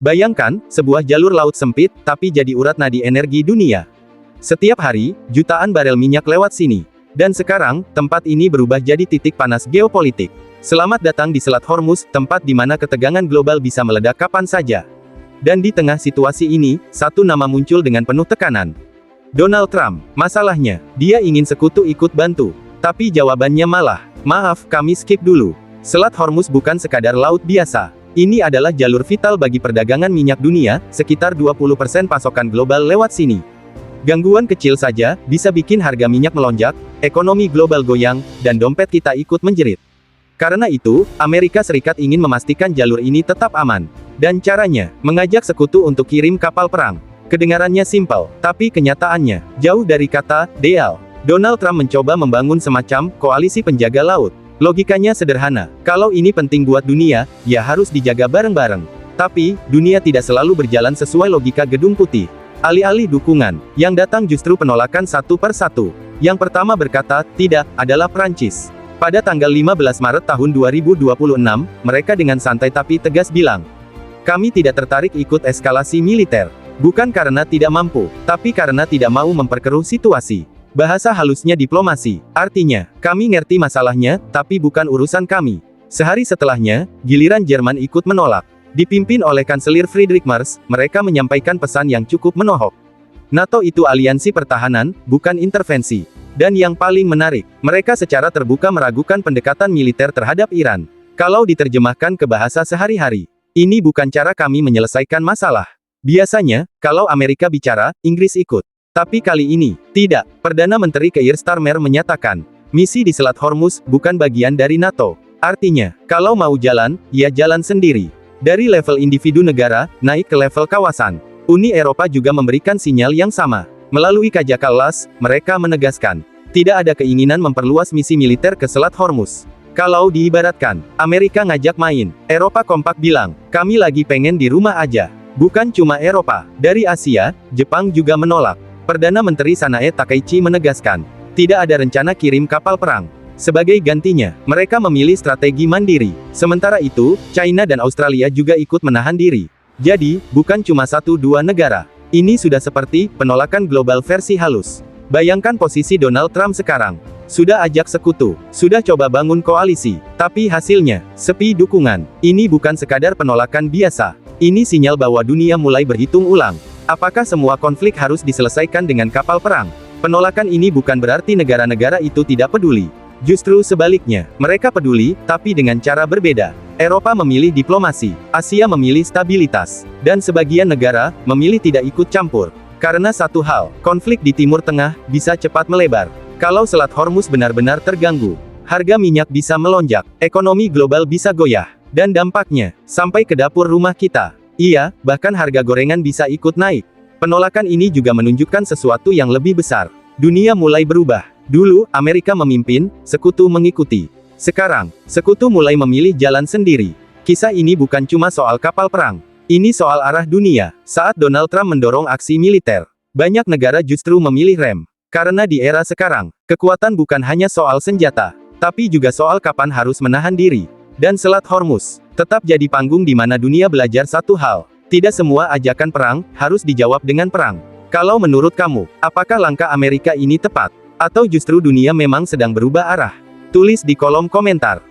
Bayangkan, sebuah jalur laut sempit, tapi jadi urat nadi energi dunia. Setiap hari, jutaan barel minyak lewat sini. Dan sekarang, tempat ini berubah jadi titik panas geopolitik. Selamat datang di Selat Hormuz, tempat di mana ketegangan global bisa meledak kapan saja. Dan di tengah situasi ini, satu nama muncul dengan penuh tekanan. Donald Trump. Masalahnya, dia ingin sekutu ikut bantu. Tapi jawabannya malah, maaf, kami skip dulu. Selat Hormuz bukan sekadar laut biasa. Ini adalah jalur vital bagi perdagangan minyak dunia, sekitar 20% pasokan global lewat sini. Gangguan kecil saja, bisa bikin harga minyak melonjak, ekonomi global goyang, dan dompet kita ikut menjerit. Karena itu, Amerika Serikat ingin memastikan jalur ini tetap aman. Dan caranya, mengajak sekutu untuk kirim kapal perang. Kedengarannya simpel, tapi kenyataannya, jauh dari kata, "deal". Donald Trump mencoba membangun semacam, koalisi penjaga laut. Logikanya sederhana, kalau ini penting buat dunia, ya harus dijaga bareng-bareng. Tapi, dunia tidak selalu berjalan sesuai logika Gedung Putih. Alih-alih dukungan, yang datang justru penolakan satu per satu. Yang pertama berkata, tidak, adalah Prancis. Pada tanggal 15 Maret tahun 2026, mereka dengan santai tapi tegas bilang, kami tidak tertarik ikut eskalasi militer. Bukan karena tidak mampu, tapi karena tidak mau memperkeruh situasi. Bahasa halusnya diplomasi, artinya, kami ngerti masalahnya, tapi bukan urusan kami. Sehari setelahnya, giliran Jerman ikut menolak. Dipimpin oleh Kanselir Friedrich Merz, mereka menyampaikan pesan yang cukup menohok. NATO itu aliansi pertahanan, bukan intervensi. Dan yang paling menarik, mereka secara terbuka meragukan pendekatan militer terhadap Iran. Kalau diterjemahkan ke bahasa sehari-hari, ini bukan cara kami menyelesaikan masalah. Biasanya, kalau Amerika bicara, Inggris ikut. Tapi kali ini, tidak. Perdana Menteri Keir Starmer menyatakan, misi di Selat Hormuz bukan bagian dari NATO. Artinya, kalau mau jalan, ya jalan sendiri. Dari level individu negara, naik ke level kawasan. Uni Eropa juga memberikan sinyal yang sama. Melalui Kaja Kallas, mereka menegaskan, tidak ada keinginan memperluas misi militer ke Selat Hormuz. Kalau diibaratkan, Amerika ngajak main, Eropa kompak bilang, kami lagi pengen di rumah aja. Bukan cuma Eropa, dari Asia, Jepang juga menolak. Perdana Menteri Sanae Takaichi menegaskan, tidak ada rencana kirim kapal perang. Sebagai gantinya, mereka memilih strategi mandiri. Sementara itu, China dan Australia juga ikut menahan diri. Jadi, bukan cuma satu dua negara. Ini sudah seperti penolakan global versi halus. Bayangkan posisi Donald Trump sekarang. Sudah ajak sekutu, sudah coba bangun koalisi, tapi hasilnya, sepi dukungan. Ini bukan sekadar penolakan biasa. Ini sinyal bahwa dunia mulai berhitung ulang. Apakah semua konflik harus diselesaikan dengan kapal perang? Penolakan ini bukan berarti negara-negara itu tidak peduli. Justru sebaliknya, mereka peduli, tapi dengan cara berbeda. Eropa memilih diplomasi, Asia memilih stabilitas, dan sebagian negara memilih tidak ikut campur. Karena satu hal, konflik di Timur Tengah bisa cepat melebar. Kalau Selat Hormuz benar-benar terganggu, harga minyak bisa melonjak, ekonomi global bisa goyah, dan dampaknya sampai ke dapur rumah kita. Iya, bahkan harga gorengan bisa ikut naik. Penolakan ini juga menunjukkan sesuatu yang lebih besar. Dunia mulai berubah. Dulu, Amerika memimpin, sekutu mengikuti. Sekarang, sekutu mulai memilih jalan sendiri. Kisah ini bukan cuma soal kapal perang. Ini soal arah dunia. Saat Donald Trump mendorong aksi militer, banyak negara justru memilih rem. Karena di era sekarang, kekuatan bukan hanya soal senjata, tapi juga soal kapan harus menahan diri. Dan Selat Hormuz tetap jadi panggung di mana dunia belajar satu hal. Tidak semua ajakan perang harus dijawab dengan perang. Kalau menurut kamu, apakah langkah Amerika ini tepat? Atau justru dunia memang sedang berubah arah? Tulis di kolom komentar.